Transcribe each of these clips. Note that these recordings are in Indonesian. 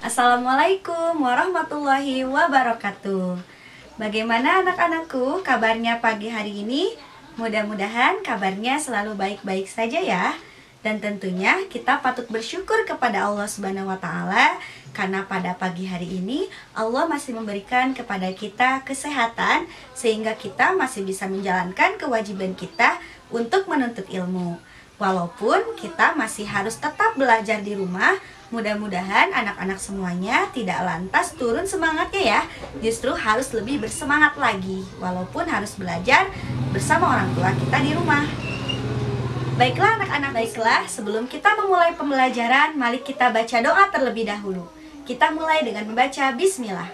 Assalamualaikum warahmatullahi wabarakatuh. Bagaimana anak-anakku kabarnya pagi hari ini? Mudah-mudahan kabarnya selalu baik-baik saja ya. Dan tentunya kita patut bersyukur kepada Allah Subhanahu wa Ta'ala, karena pada pagi hari ini Allah masih memberikan kepada kita kesehatan, sehingga kita masih bisa menjalankan kewajiban kita untuk menuntut ilmu. Walaupun kita masih harus tetap belajar di rumah, mudah-mudahan anak-anak semuanya tidak lantas turun semangatnya ya. Justru harus lebih bersemangat lagi, walaupun harus belajar bersama orang tua kita di rumah. Baiklah anak-anak, sebelum kita memulai pembelajaran, mari kita baca doa terlebih dahulu. Kita mulai dengan membaca Bismillah.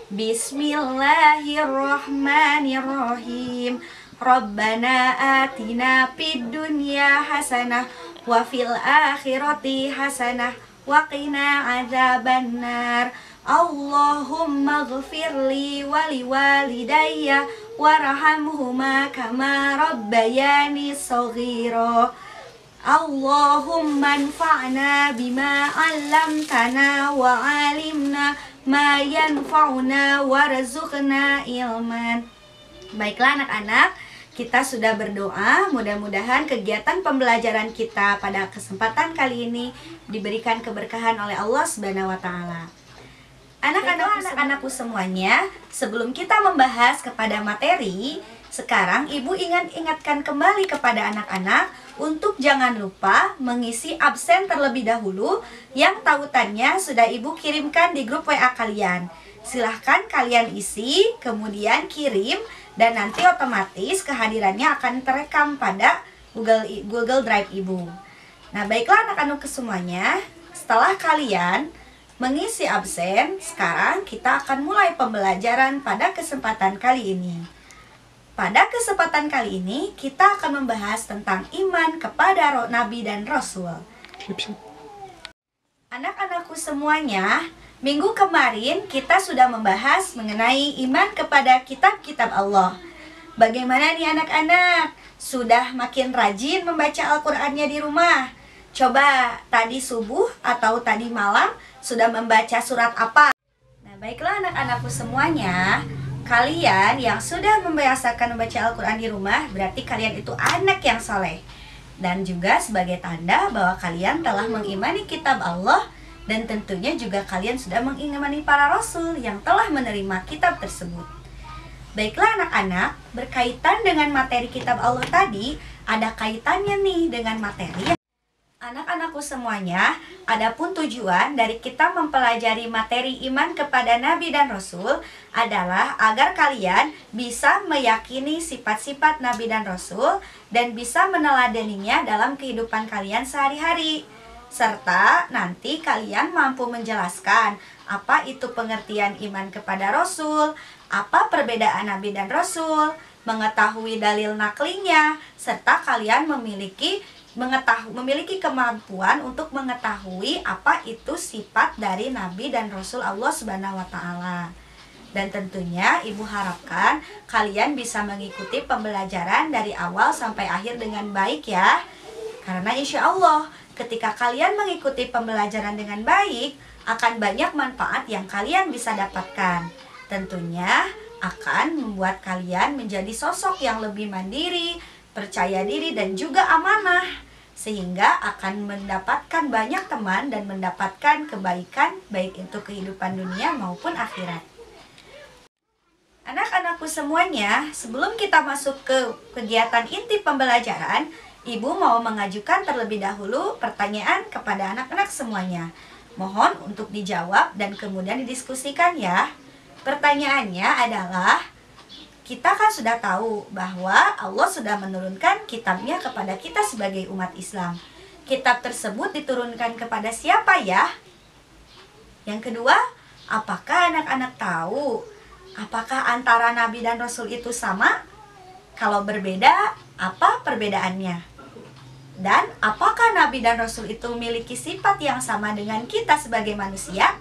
Bismillahirrahmanirrahim. Rabbana atina fid dunya hasanah wa fil akhirati hasanah wa qina adzabannar. Allahumma ghfirli wa liwalidayya warhamhuma kama rabbayani shaghira. Allahumma anfa'na bima 'allamtana wa 'alimna ma yanfa'una warzuqna ilman. Baiklah anak-anak, kita sudah berdoa, mudah-mudahan kegiatan pembelajaran kita pada kesempatan kali ini diberikan keberkahan oleh Allah Subhanahu wa Ta'ala. Anak-anakku semuanya, sebelum kita membahas kepada materi, sekarang Ibu ingatkan kembali kepada anak-anak untuk jangan lupa mengisi absen terlebih dahulu yang tautannya sudah Ibu kirimkan di grup WA kalian. Silahkan kalian isi, kemudian kirim, dan nanti otomatis kehadirannya akan terekam pada Google Drive Ibu. Nah, baiklah anak-anak semuanya, setelah kalian mengisi absen, sekarang kita akan mulai pembelajaran pada kesempatan kali ini. Pada kesempatan kali ini, kita akan membahas tentang iman kepada Nabi dan Rasul. Anak-anakku semuanya, minggu kemarin kita sudah membahas mengenai iman kepada kitab-kitab Allah. Bagaimana nih anak-anak? Sudah makin rajin membaca Al-Qur'annya di rumah? Coba tadi subuh atau tadi malam sudah membaca surat apa? Nah, baiklah anak-anakku semuanya, kalian yang sudah membiasakan membaca Al-Quran di rumah, berarti kalian itu anak yang soleh. Dan juga sebagai tanda bahwa kalian telah mengimani kitab Allah, dan tentunya juga kalian sudah mengimani para rasul yang telah menerima kitab tersebut. Baiklah anak-anak, berkaitan dengan materi kitab Allah tadi, ada kaitannya nih dengan materi. Anak-anakku semuanya, adapun tujuan dari kita mempelajari materi iman kepada Nabi dan Rasul adalah agar kalian bisa meyakini sifat-sifat Nabi dan Rasul dan bisa meneladaninya dalam kehidupan kalian sehari-hari. Serta nanti kalian mampu menjelaskan apa itu pengertian iman kepada Rasul, apa perbedaan Nabi dan Rasul, mengetahui dalil naklinya, serta kalian memiliki kemampuan untuk mengetahui apa itu sifat dari Nabi dan Rasul Allah Subhanahu wa Ta'ala. Dan tentunya Ibu harapkan kalian bisa mengikuti pembelajaran dari awal sampai akhir dengan baik ya. Karena insya Allah ketika kalian mengikuti pembelajaran dengan baik, akan banyak manfaat yang kalian bisa dapatkan. Tentunya akan membuat kalian menjadi sosok yang lebih mandiri, percaya diri, dan juga amanah. Sehingga akan mendapatkan banyak teman dan mendapatkan kebaikan, baik itu kehidupan dunia maupun akhirat. Anak-anakku semuanya, sebelum kita masuk ke kegiatan inti pembelajaran, Ibu mau mengajukan terlebih dahulu pertanyaan kepada anak-anak semuanya. Mohon untuk dijawab dan kemudian didiskusikan ya. Pertanyaannya adalah, kita kan sudah tahu bahwa Allah sudah menurunkan kitabnya kepada kita sebagai umat Islam. Kitab tersebut diturunkan kepada siapa ya? Yang kedua, apakah anak-anak tahu apakah antara Nabi dan Rasul itu sama? Kalau berbeda, apa perbedaannya? Dan apakah Nabi dan Rasul itu memiliki sifat yang sama dengan kita sebagai manusia?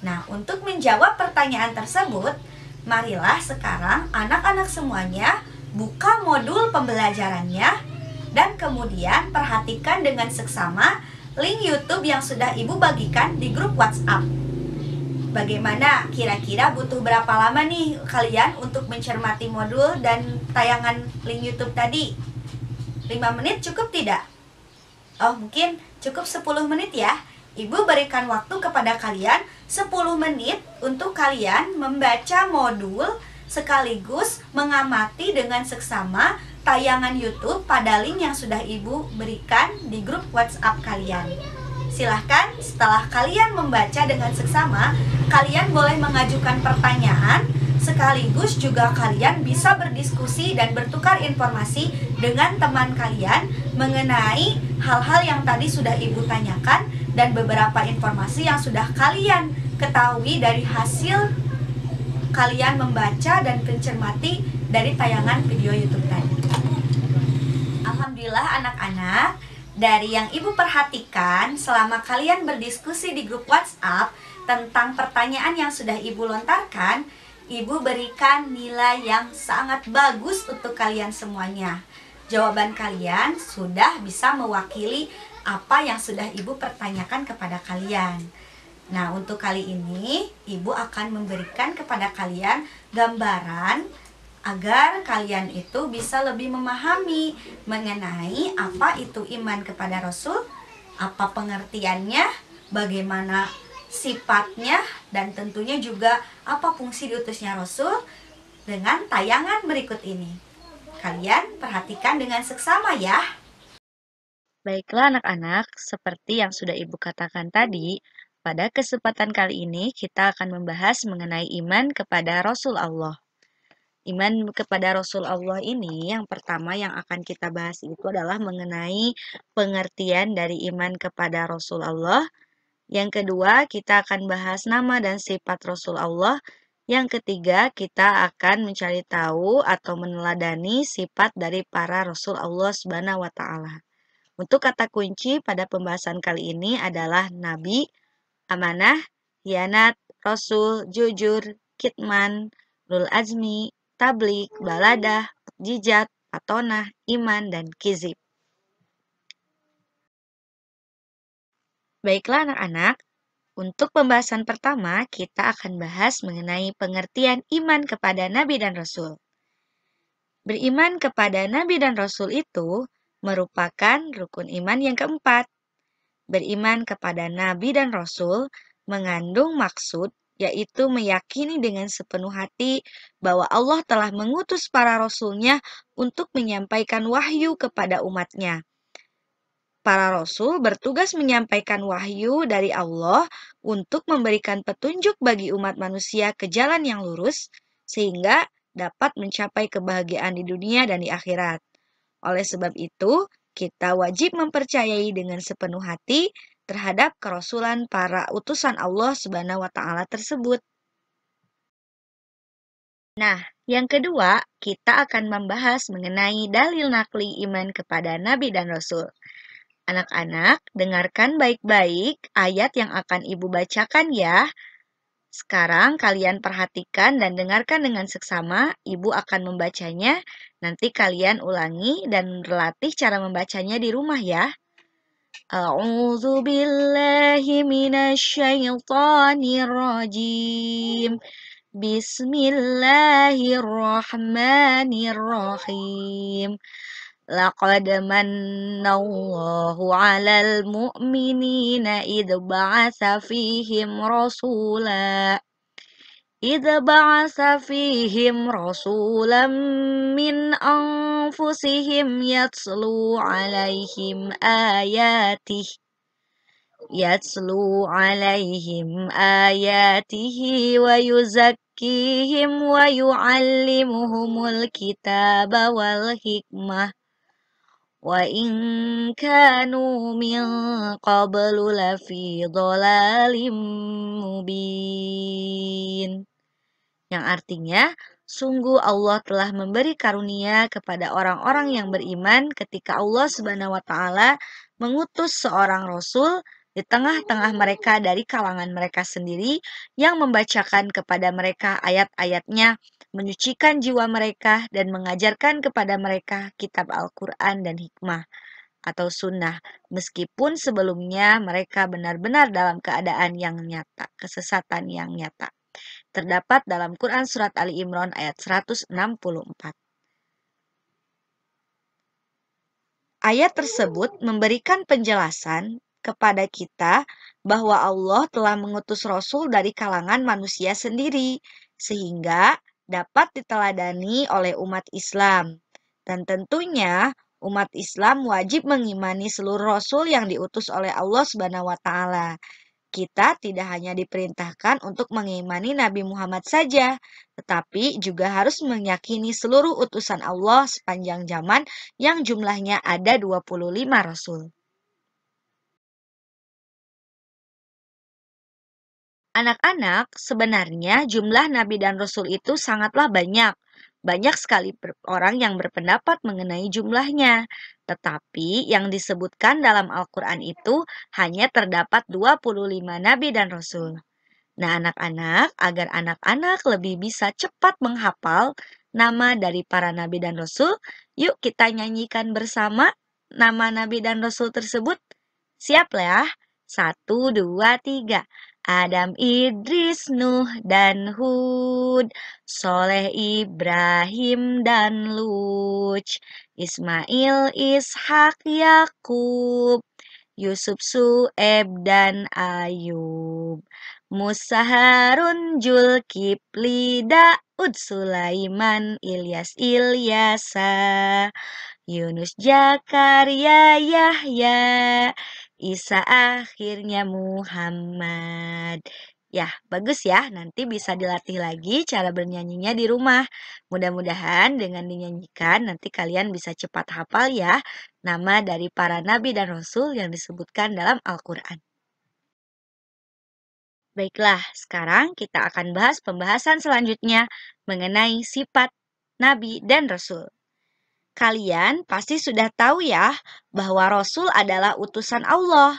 Nah, untuk menjawab pertanyaan tersebut, marilah sekarang anak-anak semuanya buka modul pembelajarannya dan kemudian perhatikan dengan seksama link YouTube yang sudah Ibu bagikan di grup WhatsApp. Bagaimana? Kira-kira butuh berapa lama nih kalian untuk mencermati modul dan tayangan link YouTube tadi? 5 menit cukup tidak? Oh, mungkin cukup 10 menit ya. Ibu berikan waktu kepada kalian 10 menit untuk kalian membaca modul sekaligus mengamati dengan seksama tayangan YouTube pada link yang sudah Ibu berikan di grup WhatsApp kalian. Silahkan setelah kalian membaca dengan seksama, kalian boleh mengajukan pertanyaan sekaligus juga kalian bisa berdiskusi dan bertukar informasi dengan teman kalian mengenai hal-hal yang tadi sudah Ibu tanyakan dan beberapa informasi yang sudah kalian ketahui dari hasil kalian membaca dan mencermati dari tayangan video YouTube tadi. Alhamdulillah anak-anak, dari yang Ibu perhatikan selama kalian berdiskusi di grup WhatsApp tentang pertanyaan yang sudah Ibu lontarkan, Ibu berikan nilai yang sangat bagus untuk kalian semuanya. Jawaban kalian sudah bisa mewakili apa yang sudah Ibu pertanyakan kepada kalian. Nah, untuk kali ini Ibu akan memberikan kepada kalian gambaran agar kalian itu bisa lebih memahami mengenai apa itu iman kepada Rasul, apa pengertiannya, bagaimana sifatnya, dan tentunya juga apa fungsi diutusnya Rasul dengan tayangan berikut ini. Kalian perhatikan dengan seksama ya. Baiklah anak-anak, seperti yang sudah Ibu katakan tadi, pada kesempatan kali ini kita akan membahas mengenai iman kepada Rasul Allah. Iman kepada Rasul Allah ini yang pertama yang akan kita bahas itu adalah mengenai pengertian dari iman kepada Rasul Allah. Yang kedua, kita akan bahas nama dan sifat Rasul Allah. Yang ketiga, kita akan mencari tahu atau meneladani sifat dari para Rasul Allah Subhanahu wa Ta'ala. Untuk kata kunci pada pembahasan kali ini adalah Nabi, amanah, hianat, Rasul, jujur, kitman, ulul azmi, tablik, baladah, jijat, patonah, iman, dan kizib. Baiklah anak-anak, untuk pembahasan pertama kita akan bahas mengenai pengertian iman kepada Nabi dan Rasul. Beriman kepada Nabi dan Rasul itu merupakan rukun iman yang keempat. Beriman kepada Nabi dan Rasul mengandung maksud yaitu meyakini dengan sepenuh hati bahwa Allah telah mengutus para rasulnya untuk menyampaikan wahyu kepada umatnya. Para rasul bertugas menyampaikan wahyu dari Allah untuk memberikan petunjuk bagi umat manusia ke jalan yang lurus sehingga dapat mencapai kebahagiaan di dunia dan di akhirat. Oleh sebab itu, kita wajib mempercayai dengan sepenuh hati terhadap kerasulan para utusan Allah Subhanahu wa Ta'ala tersebut. Nah, yang kedua, kita akan membahas mengenai dalil nakli iman kepada Nabi dan Rasul. Anak-anak, dengarkan baik-baik ayat yang akan Ibu bacakan ya. Sekarang kalian perhatikan dan dengarkan dengan seksama. Ibu akan membacanya. Nanti kalian ulangi dan berlatih cara membacanya di rumah ya. A'udzu billahi minasyaitonir rajim. Bismillahirrahmanirrahim. Laqad mannallahu 'alal mu'minina idh ba'atsa fihim rasulan min anfusihim yatlu 'alaihim ayatihi wa yuzakkihim wa yu'allimuhumul kitaba wal hikmah wa in kanu min qablu lafi dhalalim mubin. Yang artinya, sungguh Allah telah memberi karunia kepada orang-orang yang beriman ketika Allah Subhanahu wa Ta'ala mengutus seorang rasul di tengah-tengah mereka dari kalangan mereka sendiri yang membacakan kepada mereka ayat-ayatnya, menyucikan jiwa mereka dan mengajarkan kepada mereka kitab Al-Quran dan hikmah. atau sunnah, meskipun sebelumnya mereka benar-benar dalam keadaan yang nyata, kesesatan yang nyata. Terdapat dalam Quran Surat Ali Imran ayat 164. Ayat tersebut memberikan penjelasan kepada kita bahwa Allah telah mengutus Rasul dari kalangan manusia sendiri, sehingga dapat diteladani oleh umat Islam. Dan tentunya umat Islam wajib mengimani seluruh Rasul yang diutus oleh Allah Subhanahu wa Ta'ala. Kita tidak hanya diperintahkan untuk mengimani Nabi Muhammad saja, tetapi juga harus meyakini seluruh utusan Allah sepanjang zaman yang jumlahnya ada 25 Rasul. Anak-anak, sebenarnya jumlah Nabi dan Rasul itu sangatlah banyak. Banyak sekali orang yang berpendapat mengenai jumlahnya. Tetapi yang disebutkan dalam Al-Quran itu hanya terdapat 25 Nabi dan Rasul. Nah, anak-anak, agar anak-anak lebih bisa cepat menghafal nama dari para nabi dan rasul, yuk kita nyanyikan bersama nama nabi dan rasul tersebut. Siap ya? 1, 2, 3. Adam, Idris, Nuh, dan Hud, Soleh, Ibrahim, dan Lut, Ismail, Ishak, Yakub, Yusuf, Su'eb, dan Ayub, Musa, Harun, Zulkifli, Daud, Sulaiman, Ilyas, Ilyasa, Yunus, Zakaria, Yahya, Isa, akhirnya Muhammad. Ya, bagus ya. Nanti bisa dilatih lagi cara bernyanyinya di rumah. Mudah-mudahan dengan dinyanyikan nanti kalian bisa cepat hafal ya nama dari para nabi dan rasul yang disebutkan dalam Al-Quran. Baiklah, sekarang kita akan bahas pembahasan selanjutnya mengenai sifat nabi dan rasul. Kalian pasti sudah tahu ya bahwa rasul adalah utusan Allah.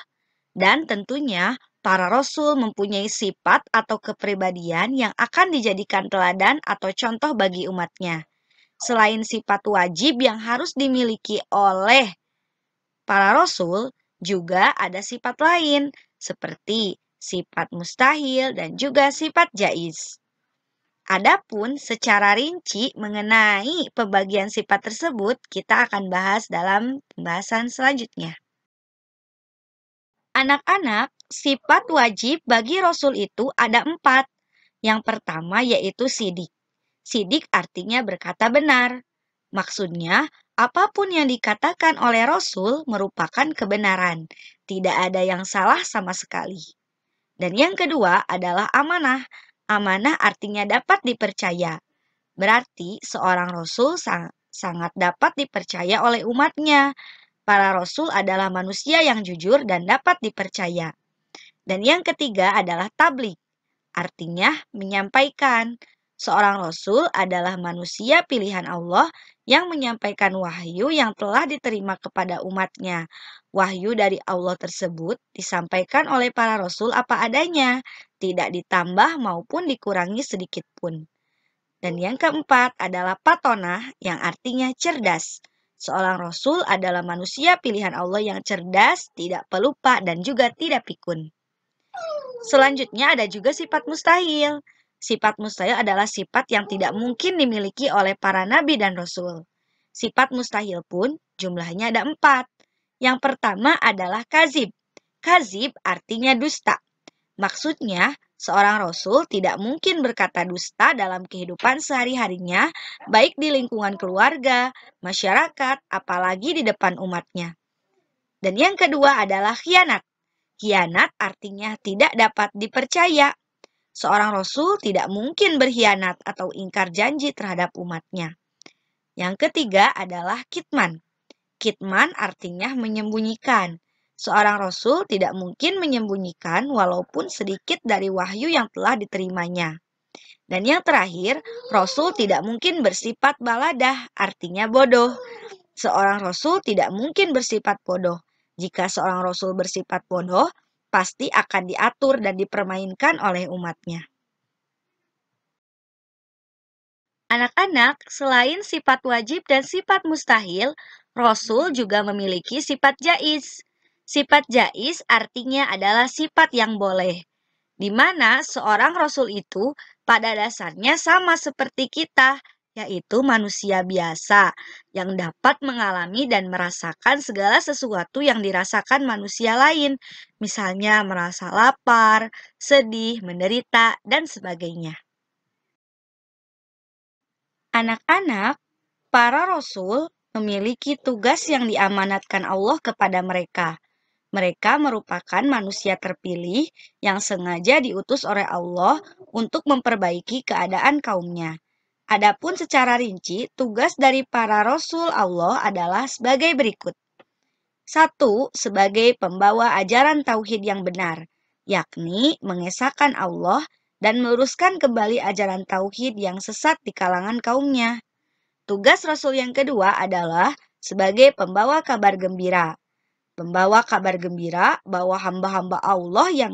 Dan tentunya para rasul mempunyai sifat atau kepribadian yang akan dijadikan teladan atau contoh bagi umatnya. Selain sifat wajib yang harus dimiliki oleh para rasul, juga ada sifat lain seperti sifat mustahil dan juga sifat jaiz. Adapun secara rinci mengenai pembagian sifat tersebut, kita akan bahas dalam pembahasan selanjutnya. Anak-anak, sifat wajib bagi Rasul itu ada 4. Yang pertama yaitu sidik. Sidik artinya berkata benar. Maksudnya, apapun yang dikatakan oleh Rasul merupakan kebenaran. Tidak ada yang salah sama sekali. Dan yang kedua adalah amanah. Amanah artinya dapat dipercaya. Berarti seorang Rasul sangat dapat dipercaya oleh umatnya. Para Rasul adalah manusia yang jujur dan dapat dipercaya. Dan yang ketiga adalah tabligh, artinya menyampaikan. Seorang Rasul adalah manusia pilihan Allah yang menyampaikan wahyu yang telah diterima kepada umatnya. Wahyu dari Allah tersebut disampaikan oleh para Rasul apa adanya, tidak ditambah maupun dikurangi sedikit pun. Dan yang keempat adalah patonah yang artinya cerdas. Seorang Rasul adalah manusia pilihan Allah yang cerdas, tidak pelupa, dan juga tidak pikun. Selanjutnya ada juga sifat mustahil. Sifat mustahil adalah sifat yang tidak mungkin dimiliki oleh para nabi dan rasul. Sifat mustahil pun jumlahnya ada 4. Yang pertama adalah kazib. Kazib artinya dusta. Maksudnya, seorang rasul tidak mungkin berkata dusta dalam kehidupan sehari-harinya, baik di lingkungan keluarga, masyarakat, apalagi di depan umatnya. Dan yang kedua adalah khianat. Khianat artinya tidak dapat dipercaya. Seorang rasul tidak mungkin berkhianat atau ingkar janji terhadap umatnya. Yang ketiga adalah kitman. Kitman artinya menyembunyikan. Seorang rasul tidak mungkin menyembunyikan walaupun sedikit dari wahyu yang telah diterimanya. Dan yang terakhir, rasul tidak mungkin bersifat baladah, artinya bodoh. Seorang rasul tidak mungkin bersifat bodoh. Jika seorang rasul bersifat bodoh, pasti akan diatur dan dipermainkan oleh umatnya. Anak-anak, selain sifat wajib dan sifat mustahil, Rasul juga memiliki sifat jaiz. Sifat jaiz artinya adalah sifat yang boleh, di mana seorang rasul itu pada dasarnya sama seperti kita, yaitu manusia biasa yang dapat mengalami dan merasakan segala sesuatu yang dirasakan manusia lain, misalnya merasa lapar, sedih, menderita, dan sebagainya. Anak-anak, para rasul memiliki tugas yang diamanatkan Allah kepada mereka. Mereka merupakan manusia terpilih yang sengaja diutus oleh Allah untuk memperbaiki keadaan kaumnya. Adapun secara rinci, tugas dari para rasul Allah adalah sebagai berikut. 1. Sebagai pembawa ajaran tauhid yang benar, yakni mengesahkan Allah dan meluruskan kembali ajaran tauhid yang sesat di kalangan kaumnya. Tugas rasul yang kedua adalah sebagai pembawa kabar gembira. Membawa kabar gembira bahwa hamba-hamba Allah yang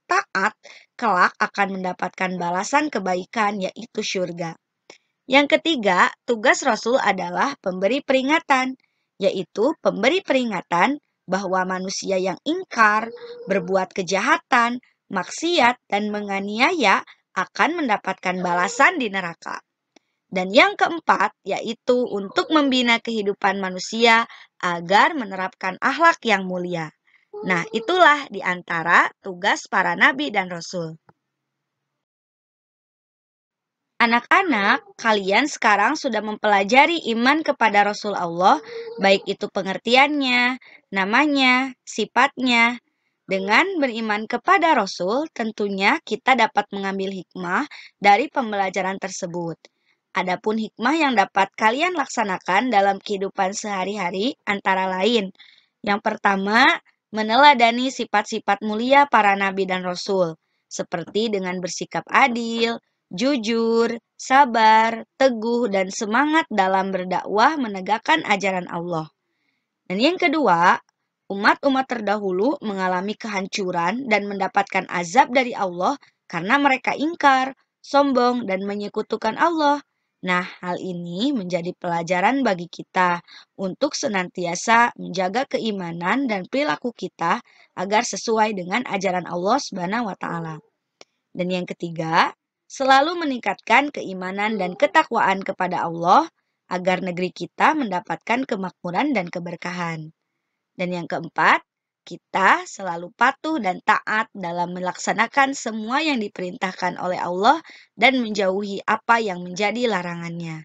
taat kelak akan mendapatkan balasan kebaikan, yaitu syurga. Yang ketiga, tugas Rasul adalah pemberi peringatan, yaitu pemberi peringatan bahwa manusia yang ingkar, berbuat kejahatan, maksiat, dan menganiaya akan mendapatkan balasan di neraka. Dan yang keempat, yaitu untuk membina kehidupan manusia agar menerapkan akhlak yang mulia. Nah, itulah di antara tugas para nabi dan rasul. Anak-anak, kalian sekarang sudah mempelajari iman kepada Rasul Allah, baik itu pengertiannya, namanya, sifatnya. Dengan beriman kepada Rasul, tentunya kita dapat mengambil hikmah dari pembelajaran tersebut. Adapun hikmah yang dapat kalian laksanakan dalam kehidupan sehari-hari antara lain. Yang pertama, meneladani sifat-sifat mulia para nabi dan rasul, seperti dengan bersikap adil, jujur, sabar, teguh, dan semangat dalam berdakwah menegakkan ajaran Allah. Dan yang kedua, umat-umat terdahulu mengalami kehancuran dan mendapatkan azab dari Allah karena mereka ingkar, sombong, dan menyekutukan Allah. Nah, hal ini menjadi pelajaran bagi kita untuk senantiasa menjaga keimanan dan perilaku kita agar sesuai dengan ajaran Allah Subhanahu wa taala. Dan yang ketiga, selalu meningkatkan keimanan dan ketakwaan kepada Allah agar negeri kita mendapatkan kemakmuran dan keberkahan. Dan yang keempat, kita selalu patuh dan taat dalam melaksanakan semua yang diperintahkan oleh Allah dan menjauhi apa yang menjadi larangannya.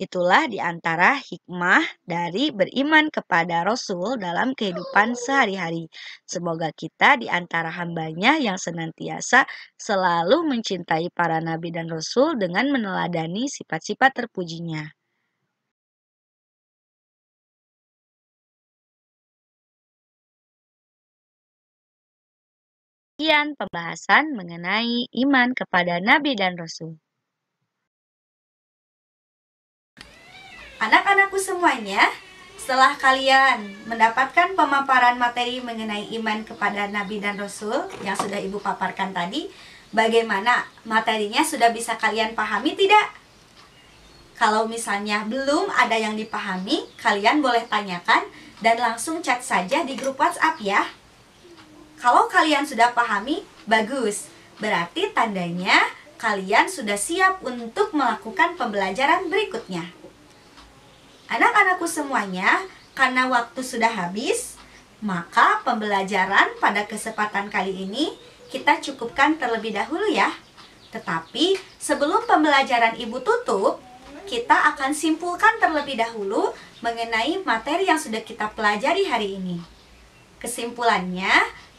Itulah di antara hikmah dari beriman kepada Rasul dalam kehidupan sehari-hari. Semoga kita di antara hambanya yang senantiasa selalu mencintai para nabi dan Rasul dengan meneladani sifat-sifat terpujinya. Sekian pembahasan mengenai iman kepada Nabi dan Rasul. Anak-anakku semuanya, setelah kalian mendapatkan pemaparan materi mengenai iman kepada Nabi dan Rasul yang sudah Ibu paparkan tadi, bagaimana materinya sudah bisa kalian pahami tidak? Kalau misalnya belum ada yang dipahami, kalian boleh tanyakan dan langsung chat saja di grup WhatsApp ya. Kalau kalian sudah pahami, bagus. Berarti tandanya kalian sudah siap untuk melakukan pembelajaran berikutnya. Anak-anakku semuanya, karena waktu sudah habis, maka pembelajaran pada kesempatan kali ini kita cukupkan terlebih dahulu ya. Tetapi sebelum pembelajaran Ibu tutup, kita akan simpulkan terlebih dahulu mengenai materi yang sudah kita pelajari hari ini. Kesimpulannya,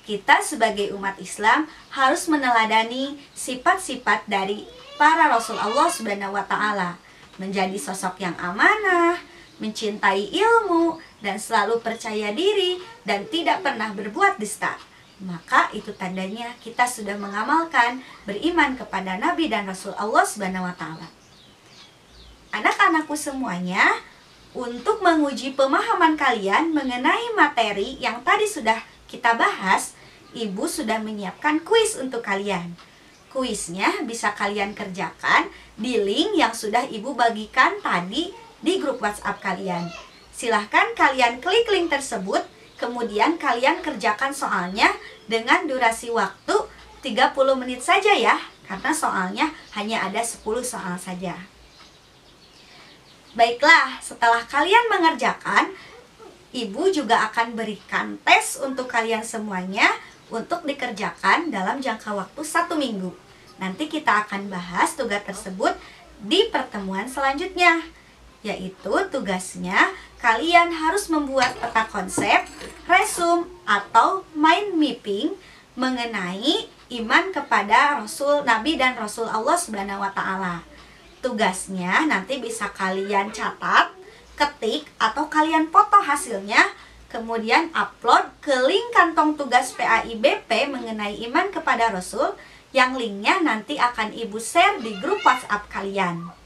kita sebagai umat Islam harus meneladani sifat-sifat dari para Rasul Allah Subhanahu wa taala, menjadi sosok yang amanah, mencintai ilmu, dan selalu percaya diri dan tidak pernah berbuat dusta. Maka itu tandanya kita sudah mengamalkan beriman kepada Nabi dan Rasul Allah Subhanahu wa taala. Anak-anakku semuanya, untuk menguji pemahaman kalian mengenai materi yang tadi sudah kita bahas, Ibu sudah menyiapkan kuis untuk kalian. Kuisnya bisa kalian kerjakan di link yang sudah Ibu bagikan tadi di grup WhatsApp kalian. Silahkan kalian klik link tersebut, kemudian kalian kerjakan soalnya dengan durasi waktu 30 menit saja ya, karena soalnya hanya ada 10 soal saja. Baiklah, setelah kalian mengerjakan, Ibu juga akan berikan tes untuk kalian semuanya untuk dikerjakan dalam jangka waktu 1 minggu. Nanti kita akan bahas tugas tersebut di pertemuan selanjutnya, yaitu tugasnya kalian harus membuat peta konsep, resume, atau mind mapping mengenai iman kepada Rasul, Nabi dan Rasul Allah Subhanahu wa Ta'ala. Tugasnya nanti bisa kalian catat, ketik, atau kalian foto hasilnya, kemudian upload ke link kantong tugas PAIBP mengenai iman kepada Rasul, yang linknya nanti akan Ibu share di grup WhatsApp kalian.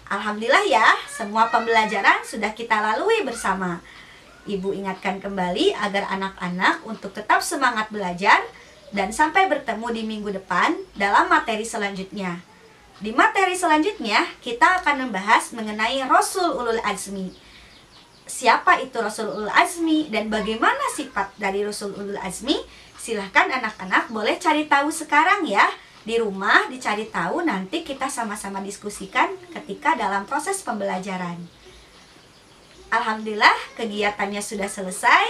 Alhamdulillah ya, semua pembelajaran sudah kita lalui bersama. Ibu ingatkan kembali agar anak-anak untuk tetap semangat belajar dan sampai bertemu di minggu depan dalam materi selanjutnya. Di materi selanjutnya, kita akan membahas mengenai Rasul Ulul Azmi. Siapa itu Rasul Ulul Azmi dan bagaimana sifat dari Rasul Ulul Azmi? Silahkan anak-anak boleh cari tahu sekarang ya. Di rumah dicari tahu, nanti kita sama-sama diskusikan ketika dalam proses pembelajaran. Alhamdulillah, kegiatannya sudah selesai.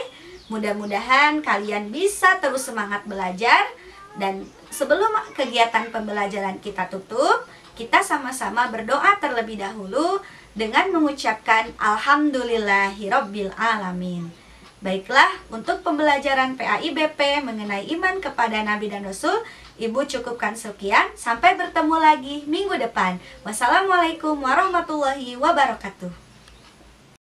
Mudah-mudahan kalian bisa terus semangat belajar. Dan sebelum kegiatan pembelajaran kita tutup, kita sama-sama berdoa terlebih dahulu dengan mengucapkan Alhamdulillahirabbil alamin. Baiklah, untuk pembelajaran PAIBP mengenai iman kepada Nabi dan Rasul, Ibu cukupkan sekian. Sampai bertemu lagi minggu depan. Wassalamualaikum warahmatullahi wabarakatuh.